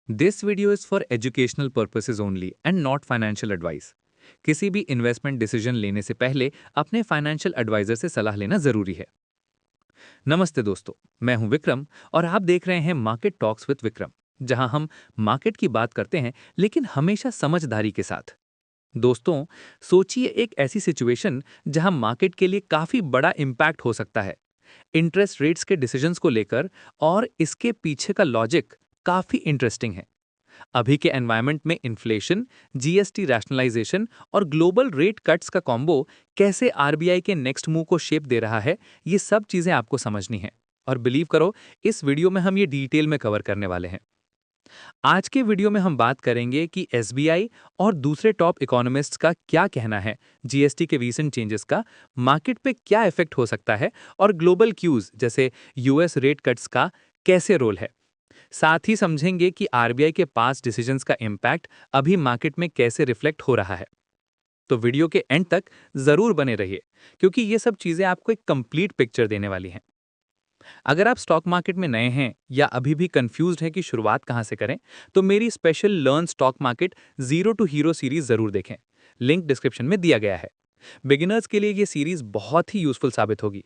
This video is for educational purposes only and not financial advice. किसी भी investment decision लेने से पहले अपने फाइनेंशियल एडवाइजर से सलाह लेना जरूरी है। नमस्ते दोस्तों, मैं हूं विक्रम और आप देख रहे हैं मार्केट टॉक्स विद विक्रम, जहां हम मार्केट की बात करते हैं लेकिन हमेशा समझदारी के साथ। दोस्तों, सोचिए एक ऐसी सिचुएशन जहां मार्केट के लिए काफी बड़ा इम्पैक्ट हो सकता है, इंटरेस्ट रेट्स के डिसीजंस को लेकर, और इसके पीछे का लॉजिक काफी इंटरेस्टिंग है। अभी के एनवायरनमेंट में इन्फ्लेशन, जीएसटी रैशनलाइजेशन और ग्लोबल रेट कट्स का कॉम्बो कैसे आरबीआई के नेक्स्ट मूव को शेप दे रहा है, ये सब चीजें आपको समझनी है। और बिलीव करो, इस वीडियो में हम ये डिटेल में कवर करने वाले हैं। आज के वीडियो में हम बात करेंगे कि एसबीआई और दूसरे टॉप इकोनॉमिस्ट्स का क्या कहना है, जीएसटी के रीसेंट चेंजेस का मार्केट पे क्या इफेक्ट हो सकता है, और ग्लोबल क्यूज जैसे यूएस रेट कट्स का कैसे रोल है। साथ ही समझेंगे कि आरबीआई के पास डिसीजंस का इम्पैक्ट अभी मार्केट में कैसे रिफ्लेक्ट हो रहा है। तो वीडियो के एंड तक जरूर बने रहिए, क्योंकि ये सब चीजें आपको एक कंप्लीट पिक्चर देने वाली हैं। अगर आप स्टॉक मार्केट में नए हैं या अभी भी कंफ्यूज्ड हैं कि शुरुआत कहां से करें, तो मेरी special learn stock market zero to hero series जरूर देखें। लिंक डिस्क्रिप्शन में दिया गया है। बिगिनर्स के लिए ये सीरीज बहुत ही यूजफुल साबित होगी।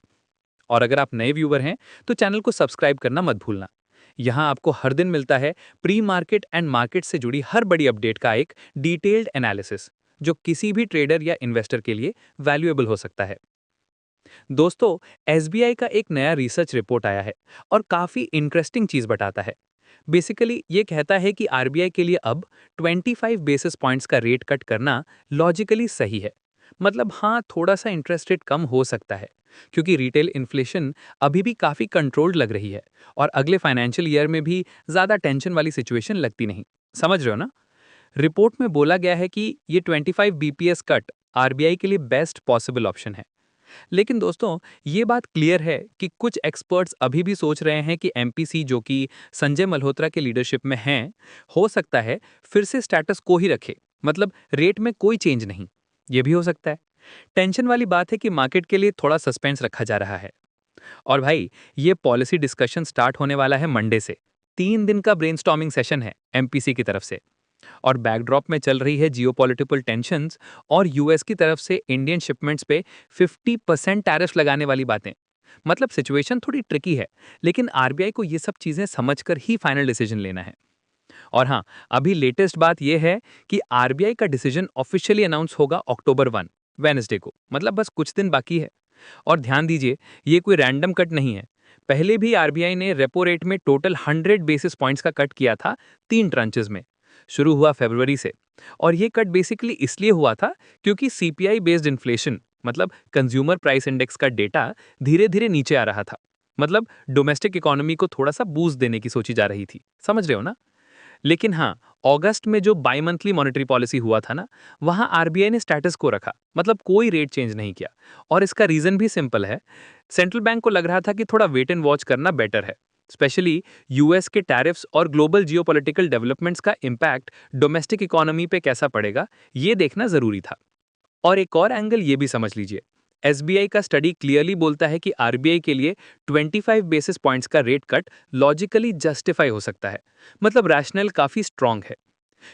और अगर आप नए व्यूवर हैं, तो चैनल को सब्सक्राइब करना मत भूलना। यहाँ आपको हर दिन मिलता है प्री मार्केट एंड मार्केट से जुड़ी हर बड़ी अपडेट का एक डिटेल्ड एनालिसिस, जो किसी भी ट्रेडर या इन्वेस्टर के लिए वैल्यूएबल हो सकता है। दोस्तों, एसबीआई का एक नया रिसर्च रिपोर्ट आया है और काफी इंटरेस्टिंग चीज बताता है। बेसिकली ये कहता है कि आरबीआई के लिए अब 25 बेसिस पॉइंट्स का रेट कट करना लॉजिकली सही है। मतलब हाँ, थोड़ा सा इंटरेस्ट रेट कम हो सकता है, क्योंकि रिटेल इन्फ्लेशन अभी भी काफी कंट्रोल्ड लग रही है और अगले फाइनेंशियल ईयर में भी ज्यादा टेंशन वाली सिचुएशन लगती नहीं। समझ रहे हो ना? रिपोर्ट में बोला गया है कि ये 25 बीपीएस कट आरबीआई के लिए बेस्ट पॉसिबल ऑप्शन है। लेकिन दोस्तों, ये बात क्लियर है कि कुछ एक्सपर्ट्स अभी भी सोच रहे हैं कि एमपीसी, जो कि संजय मल्होत्रा के लीडरशिप में हैं, हो सकता है फिर से स्टेटस को ही रखे, मतलब रेट में कोई चेंज नहीं। ये भी हो सकता है। टेंशन वाली बात है कि मार्केट के लिए थोड़ा सस्पेंस रखा जा रहा है। और भाई, ये पॉलिसी डिस्कशन स्टार्ट होने वाला है मंडे से। 3 दिन का ब्रेनस्टॉर्मिंग सेशन है एमपीसी की तरफ से। और बैकड्रॉप में चल रही है जियोपॉलिटिकल टेंशंस और यूएस की तरफ से इंडियन शिपमेंट्स पे 50% टैरिफ लगाने वाली बातें। मतलब सिचुएशन थोड़ी ट्रिकी है, लेकिन आरबीआई को ये सब चीजें समझकर ही फाइनल डिसीजन लेना है। और हाँ, अभी लेटेस्ट बात यह है कि आरबीआई का डिसीजन ऑफिशियली अनाउंस होगा अक्टूबर 1, वेनसडे को। मतलब बस कुछ दिन बाकी है। और ध्यान दीजिए, ये कोई रैंडम कट नहीं है। पहले भी आरबीआई ने रेपो रेट में टोटल 100 बेसिस पॉइंट्स का कट किया था, 3 ट्रांचेस में। शुरू हुआ फरवरी से। और ये कट बेसिकली इसलिए हुआ था क्योंकि सीपीआई बेस्ड इन्फ्लेशन, मतलब कंज्यूमर प्राइस इंडेक्स का डेटा धीरे धीरे नीचे आ रहा था। मतलब डोमेस्टिक इकोनॉमी को थोड़ा सा बूस्ट देने की सोची जा रही थी। समझ रहे हो ना? लेकिन हाँ, अगस्त में जो बाई मंथली मॉनेटरी पॉलिसी हुआ था ना, वहां आरबीआई ने स्टेटस को रखा, मतलब कोई रेट चेंज नहीं किया। और इसका रीजन भी सिंपल है। सेंट्रल बैंक को लग रहा था कि थोड़ा वेट एंड वॉच करना बेटर है। स्पेशली यूएस के टैरिफ्स और ग्लोबल जियोपॉलिटिकल डेवलपमेंट्स का इम्पैक्ट डोमेस्टिक इकोनॉमी पे कैसा पड़ेगा, ये देखना जरूरी था। और एक और एंगल ये भी समझ लीजिए, एसबीआई का स्टडी क्लियरली बोलता है कि आरबीआई के लिए 25 बेसिस पॉइंट्स का रेट कट लॉजिकली जस्टिफाई हो सकता है। मतलब रैशनल काफी स्ट्रांग है,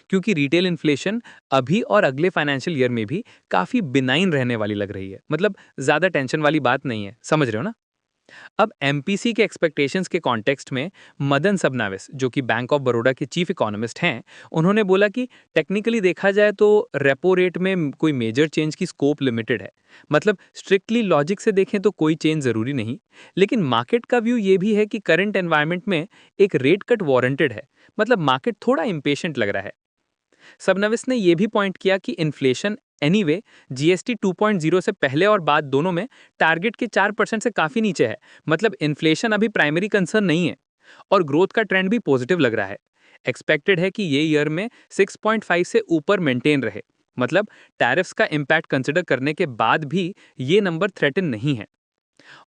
क्योंकि रिटेल इन्फ्लेशन अभी और अगले फाइनेंशियल ईयर में भी काफी बिनाइन रहने वाली लग रही है। मतलब ज्यादा टेंशन वाली बात नहीं है। समझ रहे हो ना? अब एमपीसी के एक्सपेक्टेशंस के कॉन्टेक्स्ट में मदन सबनाविस, जो कि बैंक ऑफ बड़ौदा के चीफ इकोनॉमिस्ट हैं, उन्होंने बोला कि टेक्निकली देखा जाए तो रेपो रेट में कोई मेजर चेंज की स्कोप लिमिटेड है। मतलब स्ट्रिक्टली लॉजिक से देखें तो कोई चेंज जरूरी नहीं। लेकिन मार्केट का व्यू ये भी है कि करंट एनवायरनमेंट में एक रेट कट वारंटेड है। मतलब मार्केट थोड़ा इंपेशेंट लग रहा है। सबनविस ने यह भी पॉइंट किया कि इन्फ्लेशन एनीवे जीएसटी 2.0 से पहले और बाद दोनों में टारगेट के 4% से काफी नीचे है। मतलब इन्फ्लेशन अभी प्राइमरी कंसर्न नहीं है। और ग्रोथ का ट्रेंड भी पॉजिटिव लग रहा है। एक्सपेक्टेड है कि ये ईयर में 6.5 से ऊपर मेंटेन रहे। मतलब टैरिफ्स का इम्पैक्ट कंसिडर करने के बाद भी ये नंबर थ्रेटन नहीं है।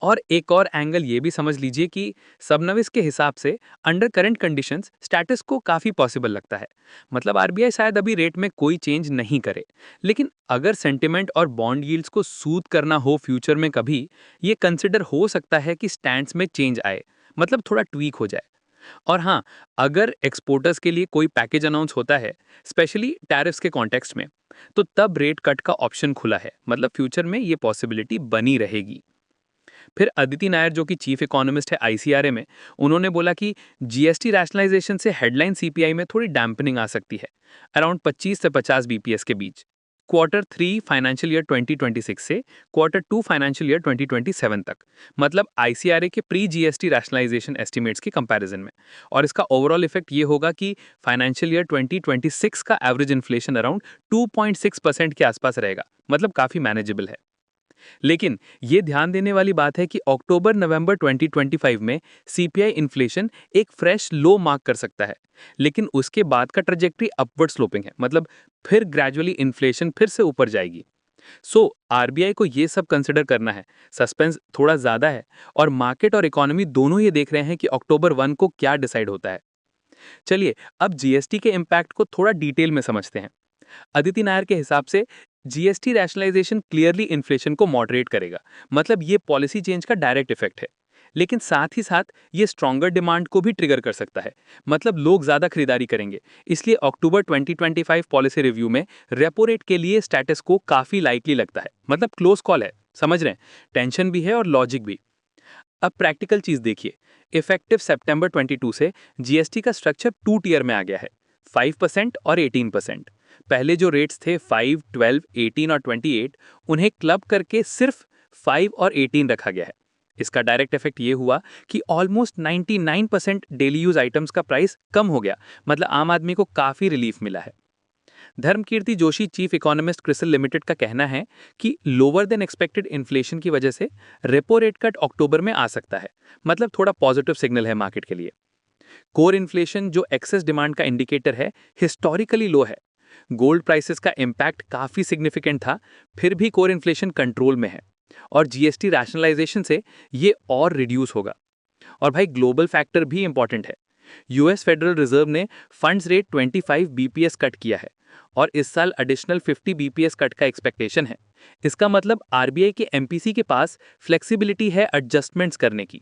और एक और एंगल ये भी समझ लीजिए कि सबनविस के हिसाब से अंडर करंट कंडीशंस स्टेटस को काफी पॉसिबल लगता है। मतलब आरबीआई शायद अभी रेट में कोई चेंज नहीं करे। लेकिन अगर सेंटिमेंट और बॉन्ड यील्ड्स को सूद करना हो फ्यूचर में कभी, ये कंसिडर हो सकता है कि स्टैंड्स में चेंज आए, मतलब थोड़ा ट्वीक हो जाए। और हाँ, अगर एक्सपोर्टर्स के लिए कोई पैकेज अनाउंस होता है, स्पेशली टैरिफ्स के कॉन्टेक्स्ट में, तो तब रेट कट का ऑप्शन खुला है, मतलब फ्यूचर में ये पॉसिबिलिटी बनी रहेगी। फिर अदिति नायर जो कि चीफ इकोनॉमिस्ट है आईसीआरए में, उन्होंने बोला कि जीएसटी रैशनलाइजेशन से हेडलाइन सीपीआई में थोड़ी डैम्पनिंग आ सकती है, अराउंड 25 से 50 बीपीएस के बीच, क्वार्टर 3 फाइनेंशियल ईयर 2026 से क्वार्टर 2 फाइनेंशियल ईयर 2027 तक, मतलब आईसीआरए के प्री जीएसटी रैशनलाइजेशन एस्टिमेट्स के कंपैरिजन में। और इसका ओवरऑल इफेक्ट ये होगा कि फाइनेंशियल ईयर 2026 का एवरेज इन्फ्लेशन अराउंड 2.6% के आसपास रहेगा, मतलब काफी मैनेजेबल है। लेकिन ये ध्यान देने वाली बात है कि अक्टूबर-नवंबर 2025 में सीपीआई इन्फ्लेशन एक फ्रेश लो मार्क कर सकता है, लेकिन उसके बाद का ट्रजेक्टरी अपवर्ड स्लोपिंग है, मतलब फिर ग्रेजुअली इन्फ्लेशन फिर से ऊपर जाएगी। सो आरबीआई को ये सब कंसिडर करना है, सस्पेंस थोड़ा ज्यादा है, और मार्केट और इकोनॉमी दोनों ये देख रहे हैं कि अक्टूबर 1 को क्या डिसाइड होता है। चलिए अब जीएसटी के इम्पैक्ट को थोड़ा डिटेल में समझते हैं। अदिति नायर के हिसाब से जीएसटी रैशनलाइजेशन क्लियरली इन्फ्लेशन को मॉडरेट करेगा, मतलब ये पॉलिसी चेंज का डायरेक्ट इफेक्ट है। लेकिन साथ ही साथ ये स्ट्रॉन्गर डिमांड को भी ट्रिगर कर सकता है, मतलब लोग ज्यादा खरीदारी करेंगे। इसलिए अक्टूबर 2025 पॉलिसी रिव्यू में रेपो रेट के लिए स्टेटस को काफी लाइकली लगता है, मतलब क्लोज कॉल है, समझ रहे हैं, टेंशन भी है और लॉजिक भी। अब प्रैक्टिकल चीज देखिए, इफेक्टिव सितंबर 22 से जीएसटी का स्ट्रक्चर 2 टीयर में आ गया है, 5% और 18%। पहले जो रेट्स थे 5, 12, 18 और 28, उन्हें क्लब करके सिर्फ 5 और 18 रखा गया है। इसका डायरेक्ट इफेक्ट ये हुआ कि ऑलमोस्ट 99% डेली यूज आइटम्स का प्राइस कम हो गया, मतलब आम आदमी को काफी रिलीफ मिला है। Dharmakirti Joshi chief economist CRISIL limited का कहना है कि लोअर देन एक्सपेक्टेड इन्फ्लेशन की वजह से रेपो रेट कट अक्टूबर में आ सकता है, मतलब थोड़ा पॉजिटिव सिग्नल है मार्केट के लिए। कोर इन्फ्लेशन जो एक्सेस डिमांड का इंडिकेटर है, हिस्टोरिकली लो है। गोल्ड प्राइसेस का इम्पैक्ट काफी सिग्निफिकेंट था, फिर भी कोर इन्फ्लेशन कंट्रोल में है, और जीएसटी रैशनलाइजेशन से ये और रिड्यूस होगा। और भाई ग्लोबल फैक्टर भी इंपॉर्टेंट है। यूएस फेडरल रिजर्व ने फंड्स रेट 25 बीपीएस कट किया है, और इस साल एडिशनल 50 बीपीएस कट का एक्सपेक्टेशन है। इसका मतलब आरबीआई के एमपीसी के पास फ्लेक्सिबिलिटी है एडजस्टमेंट्स करने की।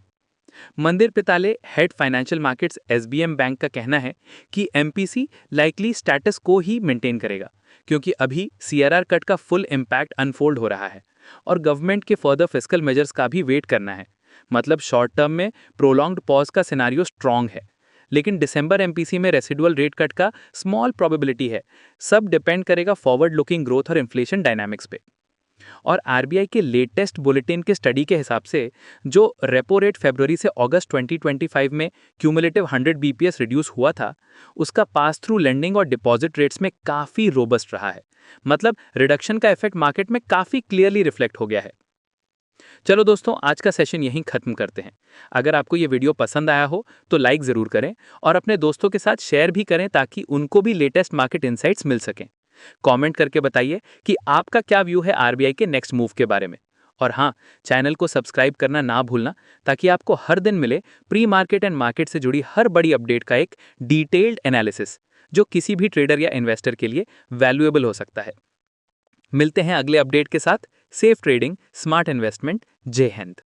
मंदिर पिताले head financial markets SBM bank का कहना है कि एमपीसी लाइकली स्टेटस को ही मेंटेन करेगा, क्योंकि अभी सीआरआर कट का फुल इम्पैक्ट अनफोल्ड हो रहा है, और गवर्नमेंट के फर्दर फिस्कल मेजर्स का भी वेट करना है। मतलब शॉर्ट टर्म में प्रोलॉन्ग्ड पॉज का सिनारियो स्ट्रांग है, लेकिन दिसंबर एमपीसी में रेसिडुअल रेट कट का स्मॉल प्रोबेबिलिटी है। सब डिपेंड करेगा फॉरवर्ड लुकिंग ग्रोथ और इन्फ्लेशन डायनामिक्स पे। और आरबीआई के लेटेस्ट बुलेटिन के स्टडी के हिसाब से जो रेपो रेट फरवरी से अगस्त 2025 में क्यूमुलेटिव 100 बीपीएस रिड्यूस हुआ था, उसका पास थ्रू लेंडिंग और डिपॉजिट रेट्स में काफी रोबस्ट रहा है। मतलब रिडक्शन का इफेक्ट मार्केट में काफी क्लियरली रिफ्लेक्ट हो गया है। चलो दोस्तों, आज का सेशन यहीं खत्म करते हैं। अगर आपको ये वीडियो पसंद आया हो तो लाइक जरूर करें, और अपने दोस्तों के साथ शेयर भी करें ताकि उनको भी लेटेस्ट मार्केट इनसाइट्स मिल सकें। कमेंट करके बताइए कि आपका क्या व्यू है आरबीआई के नेक्स्ट मूव के बारे में। और हाँ, चैनल को सब्सक्राइब करना ना भूलना, ताकि आपको हर दिन मिले प्री मार्केट एंड मार्केट से जुड़ी हर बड़ी अपडेट का एक डिटेल्ड एनालिसिस, जो किसी भी ट्रेडर या इन्वेस्टर के लिए वैल्यूएबल हो सकता है। मिलते हैं अगले अपडेट के साथ। Safe trading, smart investment. जय हिंद।